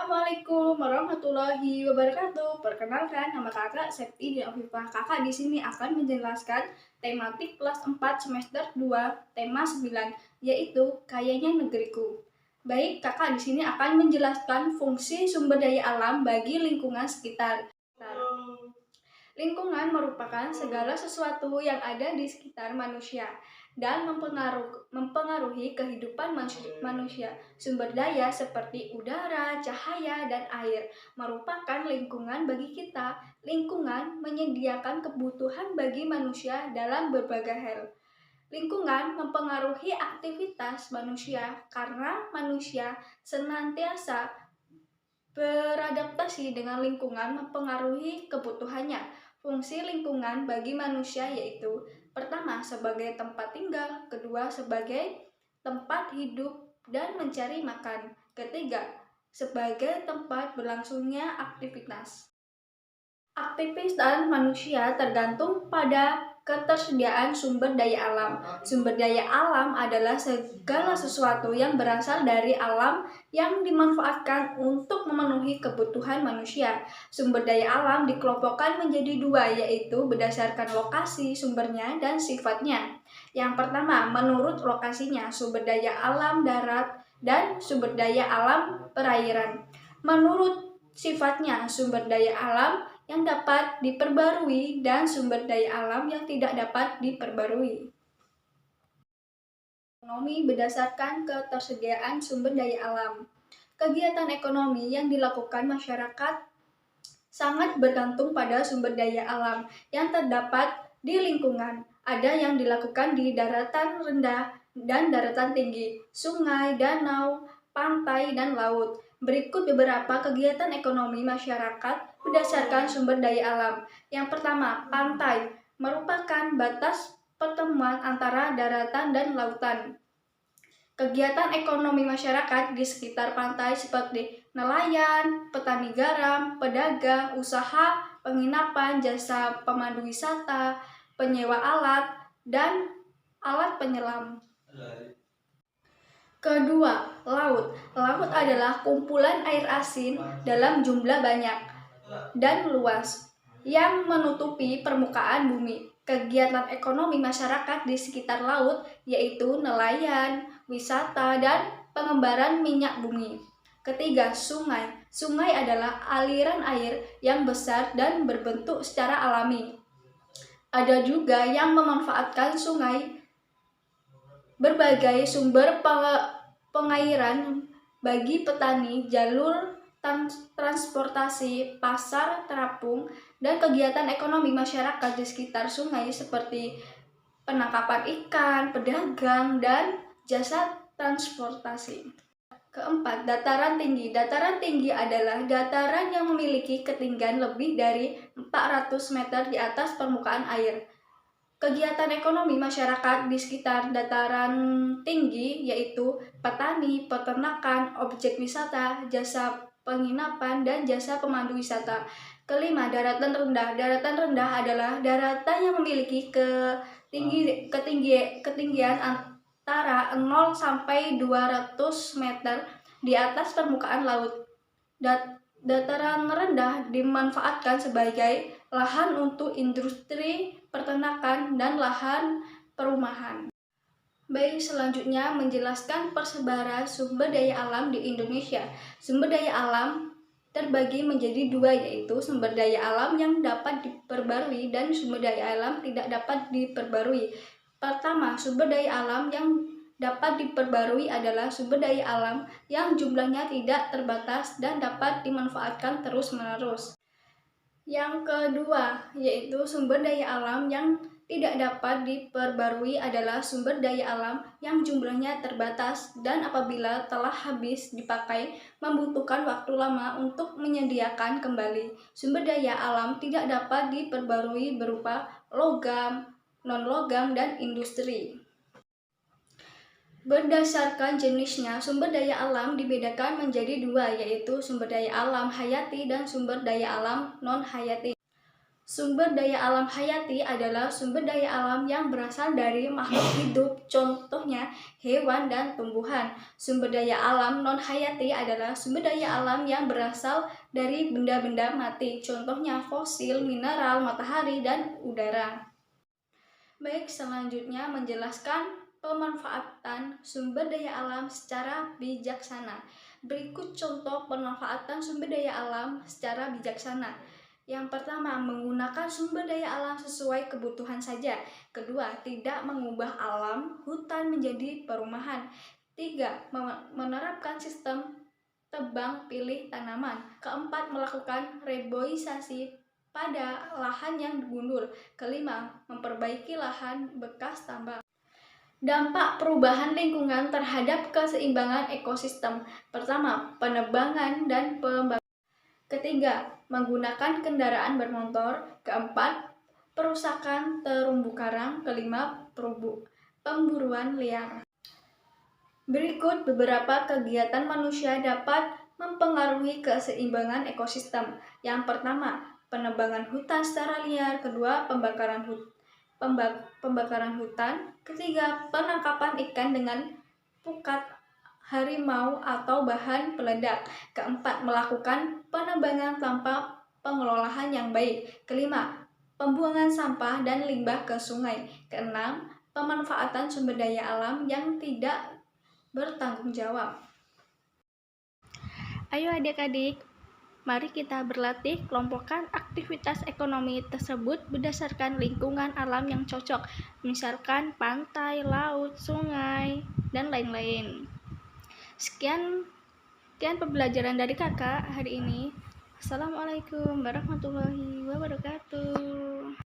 Assalamualaikum warahmatullahi wabarakatuh. Perkenalkan, nama kakak Septi Dina Afifah. Kakak di sini akan menjelaskan tematik kelas 4 semester 2, tema 9, yaitu Kayanya Negeriku. Baik, kakak di sini akan menjelaskan fungsi sumber daya alam bagi lingkungan sekitar. Lingkungan merupakan segala sesuatu yang ada di sekitar manusia dan mempengaruhi kehidupan manusia. Sumber daya seperti udara, cahaya, dan air merupakan lingkungan bagi kita. Lingkungan menyediakan kebutuhan bagi manusia dalam berbagai hal. Lingkungan mempengaruhi aktivitas manusia karena manusia senantiasa beradaptasi dengan lingkungan mempengaruhi kebutuhannya. Fungsi lingkungan bagi manusia yaitu pertama sebagai tempat tinggal, kedua sebagai tempat hidup dan mencari makan, ketiga sebagai tempat berlangsungnya aktivitas. Aktivitas manusia tergantung pada ketersediaan sumber daya alam. Sumber daya alam adalah segala sesuatu yang berasal dari alam yang dimanfaatkan untuk memenuhi kebutuhan manusia. Sumber daya alam dikelompokkan menjadi dua, yaitu berdasarkan lokasi sumbernya dan sifatnya. Yang pertama, menurut lokasinya, sumber daya alam darat dan sumber daya alam perairan. Menurut sifatnya, sumber daya alam yang dapat diperbarui dan sumber daya alam yang tidak dapat diperbarui. Ekonomi berdasarkan ketersediaan sumber daya alam. Kegiatan ekonomi yang dilakukan masyarakat sangat bergantung pada sumber daya alam yang terdapat di lingkungan. Ada yang dilakukan di daratan rendah dan daratan tinggi, sungai, danau, pantai, dan laut. Berikut beberapa kegiatan ekonomi masyarakat berdasarkan sumber daya alam. Yang pertama, pantai merupakan batas pertemuan antara daratan dan lautan. Kegiatan ekonomi masyarakat di sekitar pantai seperti nelayan, petani garam, pedagang, usaha penginapan, jasa pemandu wisata, penyewa alat, dan alat penyelam. Kedua, laut. Laut adalah kumpulan air asin dalam jumlah banyak dan luas yang menutupi permukaan bumi. Kegiatan ekonomi masyarakat di sekitar laut yaitu nelayan, wisata, dan pengembaraan minyak bumi. Ketiga, sungai. Sungai adalah aliran air yang besar dan berbentuk secara alami. Ada juga yang memanfaatkan sungai berbagai sumber pengairan bagi petani, jalur transportasi, pasar terapung, dan kegiatan ekonomi masyarakat di sekitar sungai seperti penangkapan ikan, pedagang, dan jasa transportasi. Keempat, dataran tinggi. Dataran tinggi adalah dataran yang memiliki ketinggian lebih dari 400 meter di atas permukaan air. Kegiatan ekonomi masyarakat di sekitar dataran tinggi yaitu petani, peternakan, objek wisata, jasa penginapan, dan jasa pemandu wisata. Kelima, daratan rendah. Daratan rendah adalah daratan yang memiliki ketinggian antara 0 sampai 200 meter di atas permukaan laut. Dataran rendah dimanfaatkan sebagai lahan untuk industri, peternakan, dan lahan perumahan. Baik, selanjutnya menjelaskan persebaran sumber daya alam di Indonesia. Sumber daya alam terbagi menjadi dua, yaitu sumber daya alam yang dapat diperbarui dan sumber daya alam tidak dapat diperbarui. Pertama, sumber daya alam yang dapat diperbarui adalah sumber daya alam yang jumlahnya tidak terbatas dan dapat dimanfaatkan terus-menerus. Yang kedua, yaitu sumber daya alam yang tidak dapat diperbarui adalah sumber daya alam yang jumlahnya terbatas dan apabila telah habis dipakai membutuhkan waktu lama untuk menyediakan kembali. Sumber daya alam tidak dapat diperbarui berupa logam, non-logam, dan industri. Berdasarkan jenisnya, sumber daya alam dibedakan menjadi dua, yaitu sumber daya alam hayati dan sumber daya alam non-hayati. Sumber daya alam hayati adalah sumber daya alam yang berasal dari makhluk hidup, contohnya hewan dan tumbuhan. Sumber daya alam non-hayati adalah sumber daya alam yang berasal dari benda-benda mati, contohnya fosil, mineral, matahari, dan udara. Baik, selanjutnya menjelaskan pemanfaatan sumber daya alam secara bijaksana. Berikut contoh pemanfaatan sumber daya alam secara bijaksana. Yang pertama, menggunakan sumber daya alam sesuai kebutuhan saja. Kedua, tidak mengubah alam hutan menjadi perumahan. Tiga, menerapkan sistem tebang pilih tanaman. Keempat, melakukan reboisasi pada lahan yang gundul. Kelima, memperbaiki lahan bekas tambang. Dampak perubahan lingkungan terhadap keseimbangan ekosistem. Pertama, penebangan dan pembakaran. Ketiga, menggunakan kendaraan bermotor. Keempat, perusakan terumbu karang. Kelima, pemburuan liar. Berikut beberapa kegiatan manusia dapat mempengaruhi keseimbangan ekosistem. Yang pertama, penebangan hutan secara liar. Kedua, pembakaran hutan. Ketiga, penangkapan ikan dengan pukat harimau atau bahan peledak. Keempat, melakukan penebangan tanpa pengelolaan yang baik. Kelima, pembuangan sampah dan limbah ke sungai. Keenam, pemanfaatan sumber daya alam yang tidak bertanggung jawab. Ayo adik-adik, mari kita berlatih kelompokkan aktivitas ekonomi tersebut berdasarkan lingkungan alam yang cocok, misalkan pantai, laut, sungai, dan lain-lain. Sekian pembelajaran dari kakak hari ini. Assalamualaikum warahmatullahi wabarakatuh.